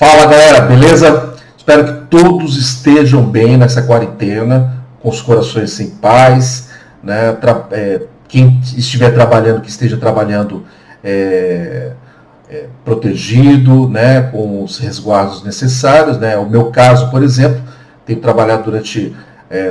Fala galera, beleza? Espero que todos estejam bem nessa quarentena, com os corações em paz, né? Quem estiver trabalhando, que esteja trabalhando protegido, né? Com os resguardos necessários, né? O meu caso, por exemplo, tenho trabalhado durante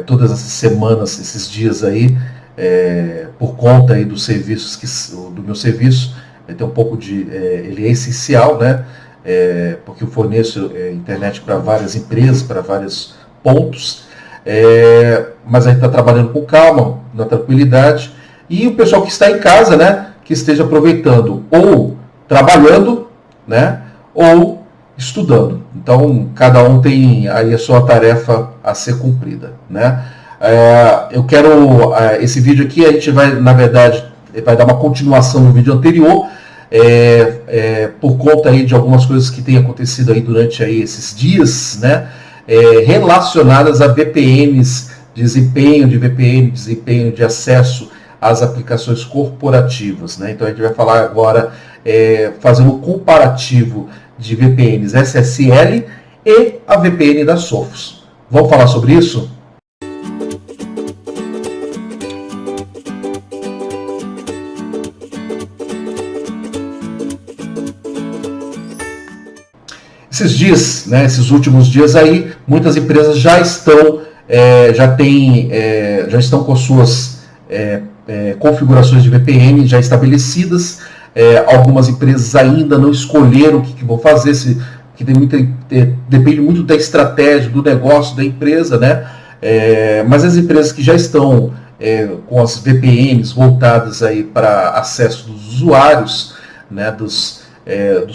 todas essas semanas, esses dias aí, por conta aí dos serviços do meu serviço, tem um pouco de, ele é essencial, né? Porque eu forneço internet para várias empresas, para vários pontos, mas a gente está trabalhando com calma, na tranquilidade, e o pessoal que está em casa, né, que esteja aproveitando ou trabalhando, né, ou estudando. Então, cada um tem aí a sua tarefa a ser cumprida, né. Eu quero, esse vídeo aqui, a gente vai, na verdade, vai dar uma continuação no vídeo anterior, por conta aí de algumas coisas que têm acontecido aí durante aí esses dias, né, relacionadas a VPNs, desempenho de VPN, desempenho de acesso às aplicações corporativas, né. Então a gente vai falar agora, fazendo um comparativo de VPNs SSL e a VPN da Sophos. Vamos falar sobre isso? Esses dias, né, esses últimos dias aí, muitas empresas já estão, já estão com suas configurações de VPN já estabelecidas. Algumas empresas ainda não escolheram o que vão fazer, que depende muito da estratégia, do negócio da empresa, né? Mas as empresas que já estão com as VPNs voltadas aí para acesso dos usuários, né, dos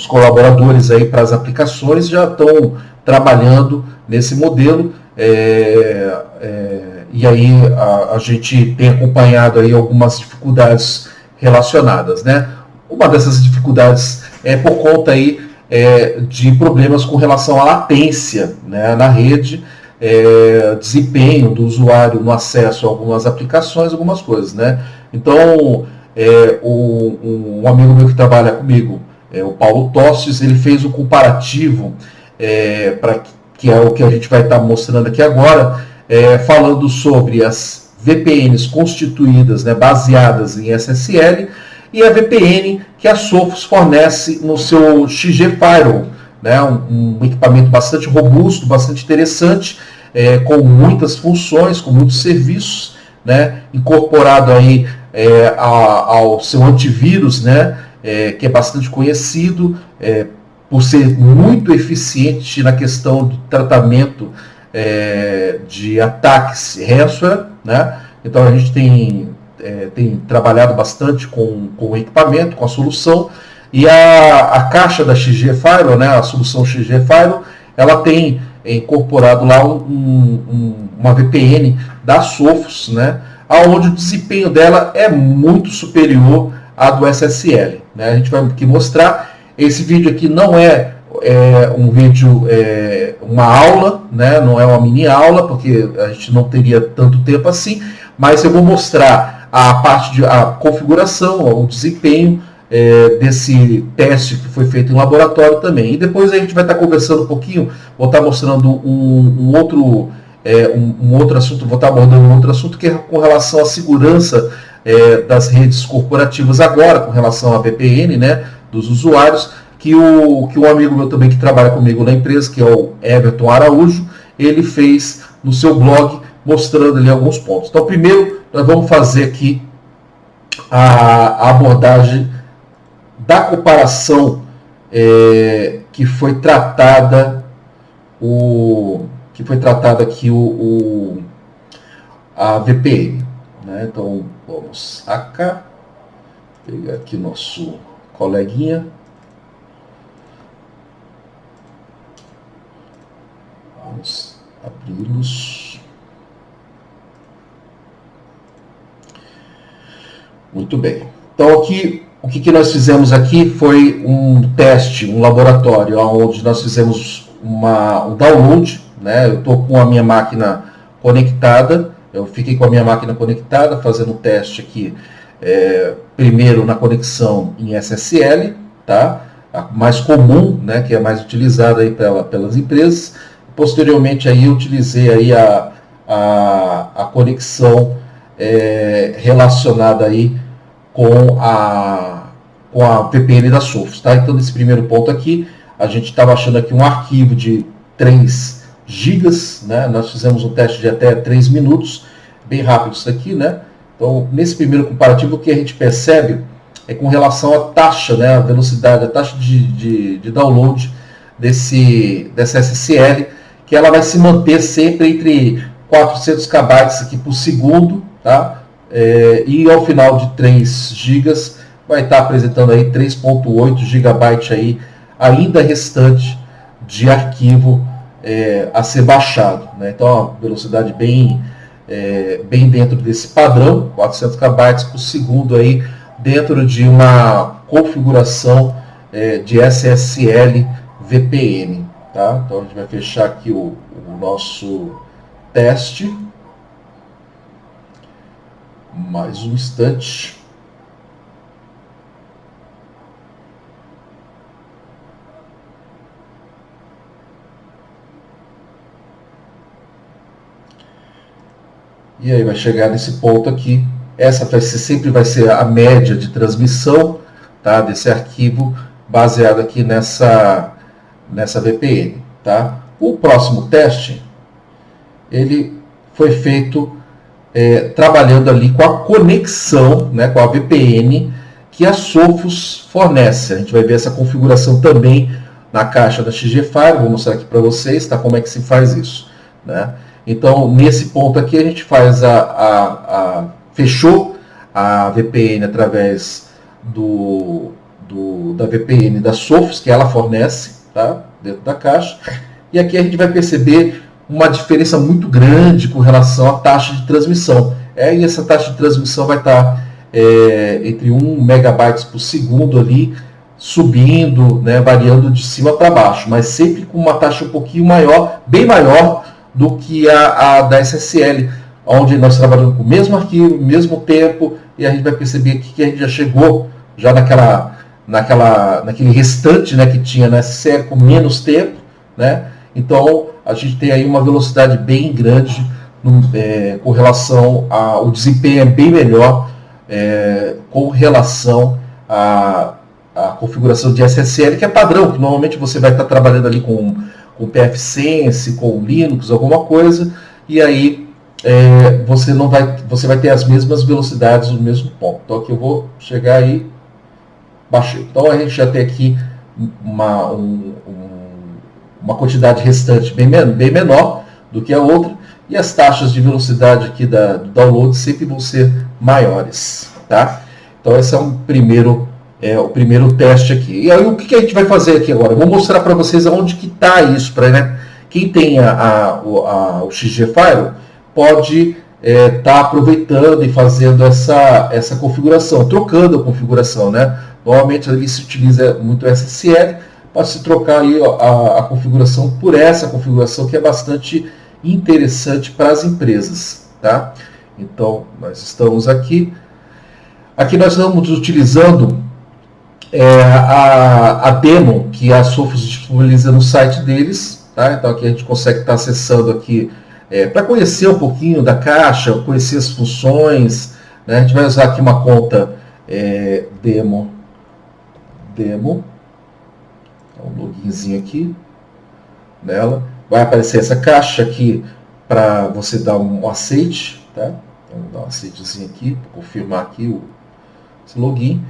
colaboradores aí para as aplicações, já estão trabalhando nesse modelo, e aí a gente tem acompanhado aí algumas dificuldades relacionadas, né? Uma dessas dificuldades é por conta aí de problemas com relação à latência, né, na rede, desempenho do usuário no acesso a algumas aplicações, algumas coisas, né? Então, um amigo meu que trabalha comigo, o Paulo Tostes, ele fez um comparativo, que é o que a gente vai estar mostrando aqui agora, falando sobre as VPNs constituídas, né, baseadas em SSL, e a VPN que a Sophos fornece no seu XG Firewall, né, um equipamento bastante robusto, bastante interessante, com muitas funções, com muitos serviços, né, incorporado aí ao seu antivírus, né, que é bastante conhecido por ser muito eficiente na questão do tratamento de ataques ransomware, né? Então a gente tem trabalhado bastante com o equipamento, com a solução, e a caixa da XG Firewall, né, a solução XG Firewall, ela tem incorporado lá uma VPN da Sophos, né, onde o desempenho dela é muito superior à do SSL, né? A gente vai aqui mostrar. Esse vídeo aqui não é um vídeo, uma aula, né? Não é uma mini aula, porque a gente não teria tanto tempo assim, mas eu vou mostrar a parte de a configuração, o desempenho desse teste que foi feito em laboratório também. E depois a gente vai estar conversando um pouquinho, vou estar mostrando um outro assunto, vou estar abordando um outro assunto que é com relação à segurança das redes corporativas agora, com relação à VPN, né, dos usuários, que um amigo meu também que trabalha comigo na empresa, que é o Everton Araújo, ele fez no seu blog, mostrando ali alguns pontos. Então, primeiro, nós vamos fazer aqui a abordagem da comparação que foi tratada aqui a VPN, né? Então vamos cá, pegar aqui nosso coleguinha, vamos abri-los. Muito bem. Então aqui, o que nós fizemos aqui foi um teste, um laboratório, onde nós fizemos um download, né? Eu estou com a minha máquina conectada, eu fiquei com a minha máquina conectada, fazendo um teste aqui, primeiro na conexão em SSL, tá? a mais comum, né, que é mais utilizada aí pelas empresas. Posteriormente aí eu utilizei aí a conexão relacionada aí com a VPN da Sophos, tá? Então nesse primeiro ponto aqui, a gente está baixando aqui um arquivo de 3 gigas, né? Nós fizemos um teste de até 3 minutos, bem rápido isso aqui, né? Então nesse primeiro comparativo o que a gente percebe é com relação à taxa, né? A velocidade, a taxa de download dessa SSL, que ela vai se manter sempre entre 400 KB aqui por segundo, tá? E ao final de 3 GB vai estar apresentando aí 3.8 GB aí ainda restante de arquivo a ser baixado, né? Então a velocidade bem dentro desse padrão, 400 KB por segundo aí dentro de uma configuração de SSL VPN, tá? Então a gente vai fechar aqui o nosso teste. Mais um instante. E aí vai chegar nesse ponto aqui. Essa sempre vai ser a média de transmissão, tá, desse arquivo baseado aqui nessa VPN, tá? O próximo teste ele foi feito trabalhando ali com a conexão, né, com a VPN que a Sophos fornece. A gente vai ver essa configuração também na caixa da XG Firewall. Vou mostrar aqui para vocês, tá, como é que se faz isso, né? Então nesse ponto aqui a gente faz fechou a VPN através da VPN da Sophos, que ela fornece, tá, dentro da caixa. E aqui a gente vai perceber uma diferença muito grande com relação à taxa de transmissão. E essa taxa de transmissão vai estar entre 1 megabytes por segundo ali, subindo, né, variando de cima para baixo, mas sempre com uma taxa um pouquinho maior, bem maior do que a da SSL, onde nós trabalhamos com o mesmo arquivo, mesmo tempo, e a gente vai perceber aqui que a gente já chegou já naquele restante, né, que tinha na SSL com menos tempo, né? Então a gente tem aí uma velocidade bem grande com relação ao desempenho, bem melhor com relação à configuração de SSL, que é padrão, que normalmente você vai estar trabalhando ali com pfSense, com Linux, alguma coisa, e aí você vai ter as mesmas velocidades no mesmo ponto. Então aqui eu vou chegar aí, baixei. Então a gente já tem aqui uma quantidade restante bem menor do que a outra, e as taxas de velocidade aqui do download sempre vão ser maiores, tá? Então esse é o primeiro teste aqui. E aí o que a gente vai fazer aqui agora? Eu vou mostrar para vocês aonde que está isso, né? Quem tem o XG Firewall pode estar aproveitando e fazendo essa configuração, trocando a configuração, né? Normalmente ali se utiliza muito SSL, para se trocar aí a configuração por essa configuração, que é bastante interessante para as empresas, tá? Então nós estamos aqui nós estamos utilizando a demo que a Sophos disponibiliza no site deles, tá? Então aqui a gente consegue estar acessando aqui para conhecer um pouquinho da caixa, conhecer as funções, né? A gente vai usar aqui uma conta demo, um loginzinho aqui nela, vai aparecer essa caixa aqui para você dar um aceite, tá? Então, vou dar um aceitezinho aqui, confirmar aqui esse login,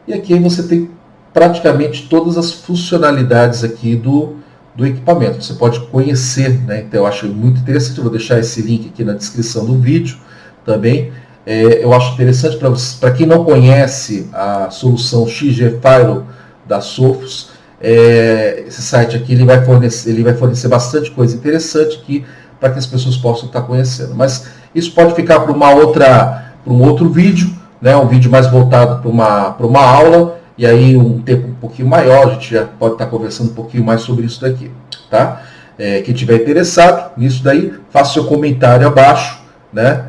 e aqui você tem praticamente todas as funcionalidades aqui do equipamento. Você pode conhecer, né? Então eu acho muito interessante, eu vou deixar esse link aqui na descrição do vídeo também. Eu acho interessante para quem não conhece a solução XG Firewall da Sophos. Esse site aqui ele vai fornecer bastante coisa interessante aqui para que as pessoas possam estar conhecendo. Mas isso pode ficar para um outro vídeo, né? Um vídeo mais voltado para uma aula, e aí um tempo um pouquinho maior, a gente já pode estar conversando um pouquinho mais sobre isso daqui, tá? Quem tiver interessado nisso daí, faça seu comentário abaixo, né?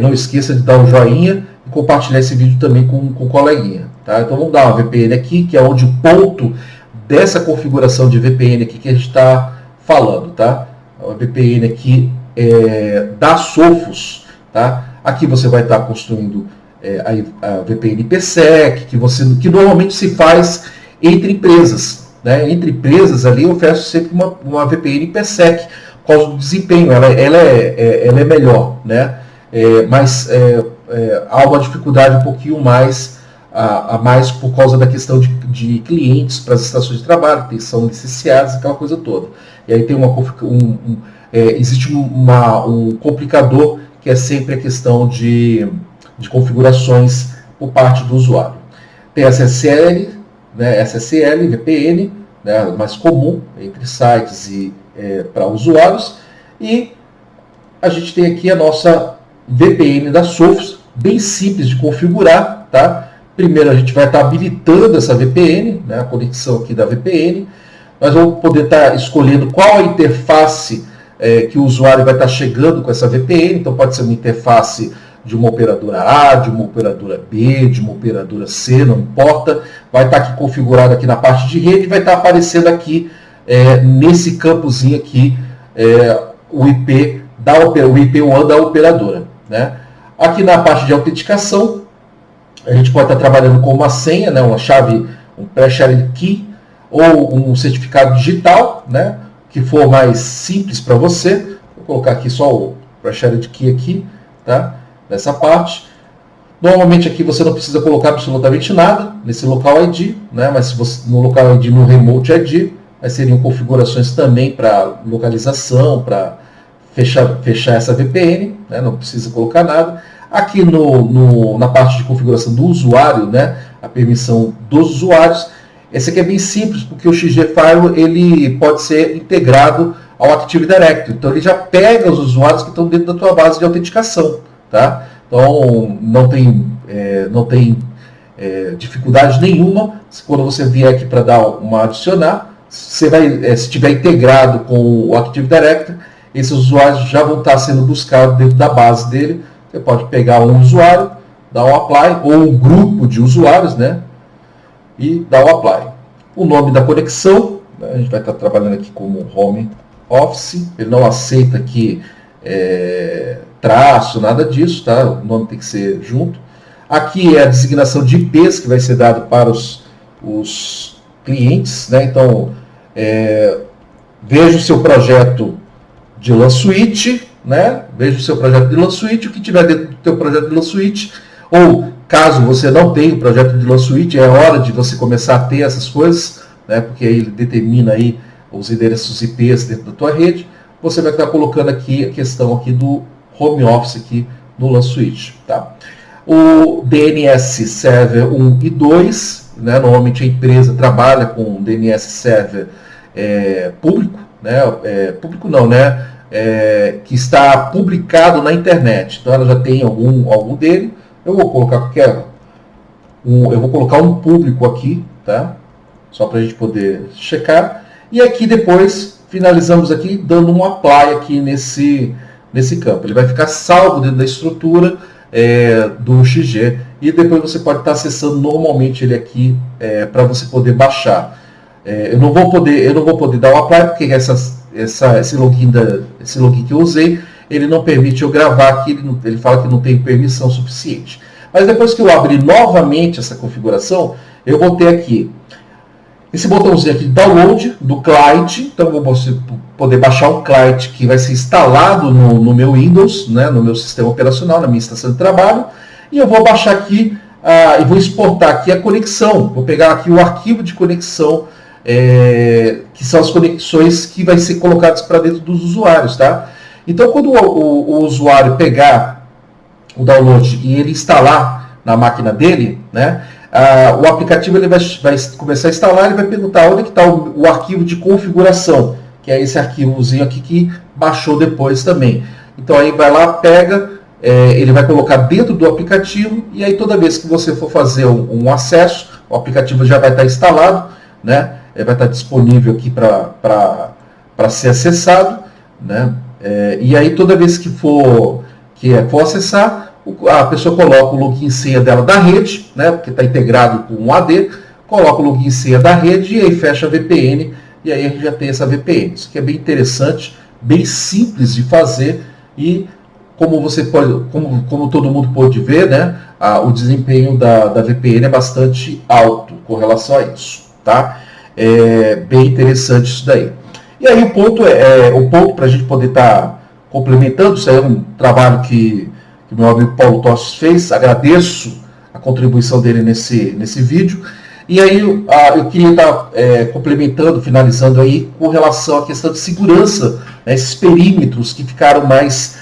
Não esqueça de dar um joinha e compartilhar esse vídeo também com o coleguinha, tá? Então vamos dar uma VPN aqui, que é onde o ponto dessa configuração de VPN aqui que a gente está falando, tá? A VPN aqui da Sophos, tá? Aqui você vai estar construindo a VPN IPsec, que normalmente se faz entre empresas, né? Entre empresas ali eu ofereço sempre uma VPN IPsec por causa do desempenho, ela é melhor, né? Mas há uma dificuldade um pouquinho mais a mais por causa da questão de clientes para as estações de trabalho, que são licenciados, aquela coisa toda. E aí tem existe um complicador que é sempre a questão de configurações por parte do usuário. Tem a SSL, né, SSL, VPN, né, mais comum entre sites e para usuários, e a gente tem aqui a nossa VPN da Sophos, bem simples de configurar, tá? Primeiro a gente vai estar habilitando essa VPN, né, a conexão aqui da VPN. Nós vamos poder estar escolhendo qual a interface que o usuário vai estar chegando com essa VPN. Então pode ser uma interface de uma operadora A, de uma operadora B, de uma operadora C, não importa. Vai estar aqui configurado aqui na parte de rede, vai estar aparecendo aqui nesse campozinho aqui o IP o IP1 da operadora, né? Aqui na parte de autenticação, a gente pode estar trabalhando com uma senha, né, uma chave, um pre-shared key, ou um certificado digital, né, que for mais simples para você. Vou colocar aqui só o pre-shared key aqui, tá, nessa parte. Normalmente aqui você não precisa colocar absolutamente nada nesse local ID, né, mas se você, no local ID, no remote ID, aí seriam configurações também para localização, para fechar essa VPN, né, não precisa colocar nada. Aqui na parte de configuração do usuário, né, a permissão dos usuários, esse aqui é bem simples, porque o XG Firewall ele pode ser integrado ao Active Directory. Então ele já pega os usuários que estão dentro da tua base de autenticação, tá? Então não tem dificuldade nenhuma. Quando você vier aqui para dar uma adicionar, você vai, se tiver integrado com o Active Directory, esses usuários já vão estar sendo buscados dentro da base dele. Você pode pegar um usuário, dar um apply, ou um grupo de usuários, né? E dar o apply. O nome da conexão, né, a gente vai estar trabalhando aqui como home office. Ele não aceita aqui traço, nada disso, tá? O nome tem que ser junto. Aqui é a designação de IPs que vai ser dado para os clientes, né? Então, veja o seu projeto de LAN Switch, né? Veja o seu projeto de LAN Switch, o que tiver dentro do seu projeto de LAN Switch, ou caso você não tenha o projeto de LAN Switch, é hora de você começar a ter essas coisas, né? Porque aí ele determina aí os endereços IPs dentro da tua rede. Você vai estar colocando aqui a questão aqui do home office aqui no LAN Switch, tá? O DNS Server 1 e 2, né? Normalmente a empresa trabalha com DNS Server público, né? Público não, né? Que está publicado na internet. Então ela já tem algum dele. Eu vou colocar eu vou colocar um público aqui, tá? Só para a gente poder checar. E aqui depois finalizamos aqui dando um apply aqui nesse campo. Ele vai ficar salvo dentro da estrutura do XG e depois você pode estar acessando normalmente ele aqui para você poder baixar. Eu não vou poder dar o apply porque esse login que eu usei, ele não permite eu gravar aqui, ele fala que não tem permissão suficiente. Mas depois que eu abrir novamente essa configuração, eu vou ter aqui esse botãozinho aqui de download do client. Então eu vou poder baixar um client que vai ser instalado no meu Windows, né, no meu sistema operacional, na minha estação de trabalho. E eu vou baixar aqui e vou exportar aqui a conexão. Vou pegar aqui o arquivo de conexão, que são as conexões que vai ser colocadas para dentro dos usuários, tá? Então quando o usuário pegar o download e ele instalar na máquina dele, né, o aplicativo ele vai começar a instalar, ele vai perguntar onde está o arquivo de configuração, que é esse arquivozinho aqui que baixou depois também. Então aí vai lá, pega, ele vai colocar dentro do aplicativo e aí toda vez que você for fazer um acesso, o aplicativo já vai estar instalado, né? Ele vai estar disponível aqui para ser acessado, né? E aí toda vez que for acessar, a pessoa coloca o login e senha dela da rede, né? Porque está integrado com um AD, coloca o login e senha da rede e aí fecha a VPN, e aí a gente já tem essa VPN. Isso aqui é bem interessante, bem simples de fazer, e como você pode, como todo mundo pode ver, né, o desempenho da VPN é bastante alto com relação a isso, tá? É bem interessante isso daí. E aí o ponto para a gente poder estar complementando, isso aí é um trabalho que meu amigo Paulo Tostes fez, agradeço a contribuição dele nesse vídeo. E aí eu queria estar complementando, finalizando aí com relação à questão de segurança, né, esses perímetros que ficaram mais,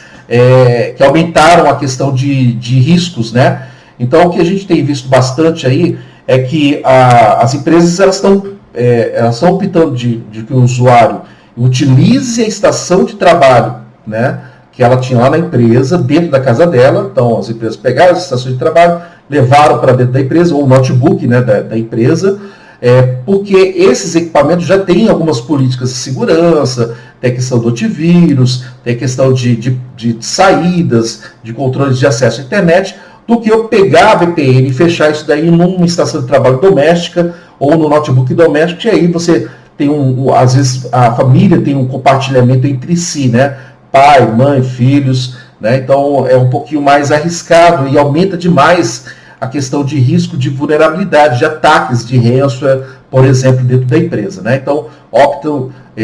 que aumentaram a questão de riscos, né? Então o que a gente tem visto bastante aí é que as empresas elas estão optando de que o usuário utilize a estação de trabalho, né, que ela tinha lá na empresa, dentro da casa dela. Então as empresas pegaram as estações de trabalho, levaram para dentro da empresa, ou o notebook, né, da empresa, porque esses equipamentos já têm algumas políticas de segurança, tem a questão do antivírus, tem a questão de saídas, de controles de acesso à internet, do que eu pegar a VPN e fechar isso daí numa estação de trabalho doméstica ou no notebook doméstico, e aí você tem às vezes a família tem um compartilhamento entre si, né? Pai, mãe, filhos, né? Então é um pouquinho mais arriscado e aumenta demais a questão de risco de vulnerabilidade, de ataques de ransomware, por exemplo, dentro da empresa, né? Então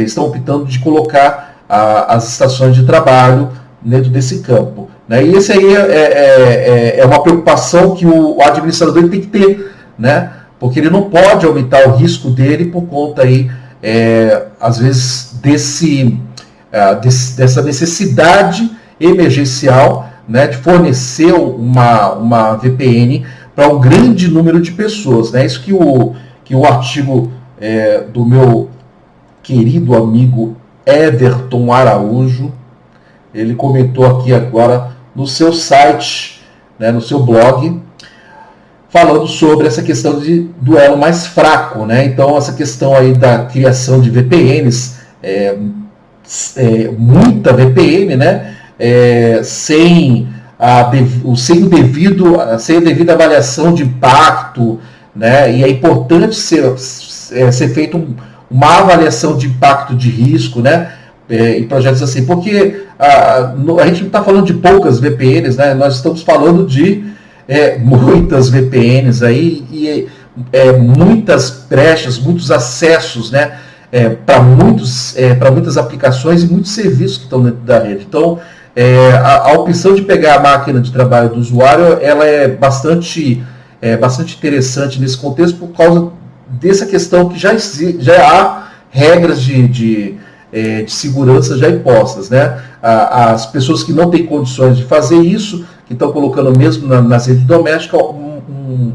estão optando de colocar as estações de trabalho dentro desse campo, né? E esse aí é uma preocupação que o administrador tem que ter, né? Porque ele não pode aumentar o risco dele por conta aí, às vezes, dessa necessidade emergencial, né, de fornecer uma VPN para um grande número de pessoas, né? Isso que o artigo do meu querido amigo Everton Araújo, ele comentou aqui agora no seu site, né, no seu blog, falando sobre essa questão do elo mais fraco, né? Então essa questão aí da criação de VPNs, muita VPN, né? Sem a devida avaliação de impacto, né? E é importante ser feito uma avaliação de impacto de risco, né? Em projetos assim, porque a gente não está falando de poucas VPNs, né? Nós estamos falando de muitas VPNs aí e muitas brechas, muitos acessos, né? Para muitas aplicações e muitos serviços que estão dentro da rede. Então, a opção de pegar a máquina de trabalho do usuário, ela é bastante interessante nesse contexto por causa dessa questão que já há regras de segurança já impostas, né? As pessoas que não têm condições de fazer isso, que estão colocando mesmo nas redes domésticas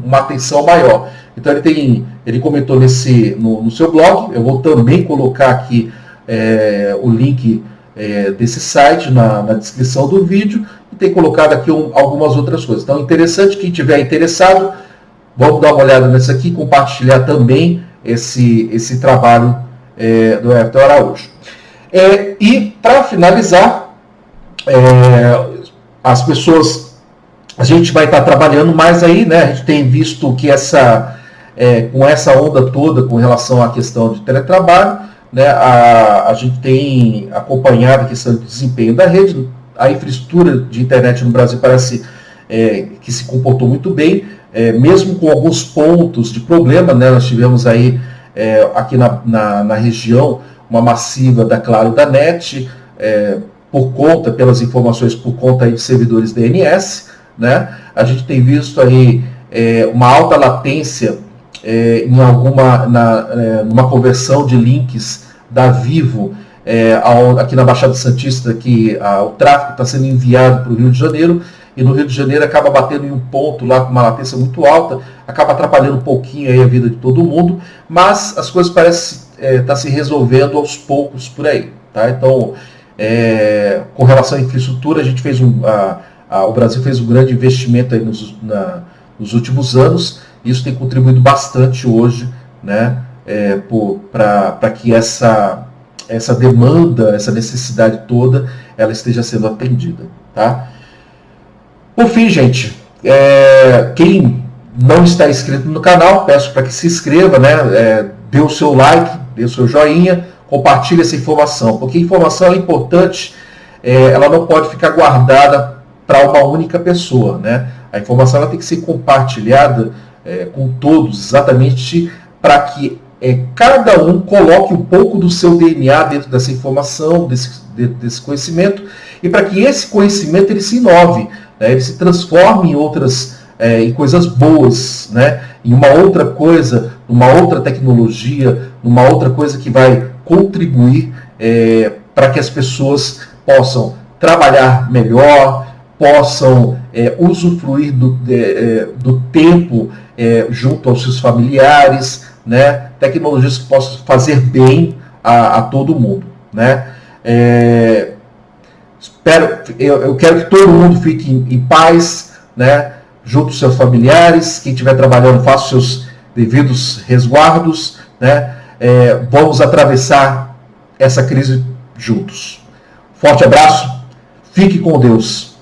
uma atenção maior. Então ele comentou no seu blog. Eu vou também colocar aqui o link desse site na descrição do vídeo, e tem colocado aqui algumas outras coisas. Então, interessante, quem tiver interessado, vamos dar uma olhada nessa aqui, compartilhar também esse trabalho do Everton Araújo. E para finalizar, as pessoas, a gente vai estar trabalhando mais aí, né? A gente tem visto que com essa onda toda com relação à questão de teletrabalho, né? A gente tem acompanhado a questão do desempenho da rede. A infraestrutura de internet no Brasil parece que se comportou muito bem, mesmo com alguns pontos de problema, né? Nós tivemos aí aqui na região uma massiva da Claro e da NET, pelas informações, por conta aí de servidores DNS, né? A gente tem visto aí uma alta latência numa conversão de links da Vivo aqui na Baixada Santista, que o tráfego está sendo enviado para o Rio de Janeiro, e no Rio de Janeiro acaba batendo em um ponto lá com uma latência muito alta, acaba atrapalhando um pouquinho aí a vida de todo mundo, mas as coisas parecem estar se resolvendo aos poucos por aí, tá? Então, com relação à infraestrutura, a gente fez o Brasil fez um grande investimento aí nos últimos anos, e isso tem contribuído bastante hoje, né, para que essa demanda, essa necessidade toda, ela esteja sendo atendida, tá? Por fim, gente, quem não está inscrito no canal, peço para que se inscreva, né? Dê o seu like, dê o seu joinha, compartilhe essa informação, porque a informação é importante, ela não pode ficar guardada para uma única pessoa, né? A informação ela tem que ser compartilhada com todos, exatamente para que cada um coloque um pouco do seu DNA dentro dessa informação, desse conhecimento, e para que esse conhecimento ele se inove, né? Ele se transforme em outras em coisas boas, né? Em uma outra coisa, numa outra tecnologia, numa outra coisa que vai contribuir para que as pessoas possam trabalhar melhor, possam usufruir do tempo junto aos seus familiares, né? Tecnologias que possam fazer bem a todo mundo, né? Eu quero que todo mundo fique em paz, né? Junto aos seus familiares, quem estiver trabalhando faça os seus devidos resguardos, né? Vamos atravessar essa crise juntos. Forte abraço, fique com Deus.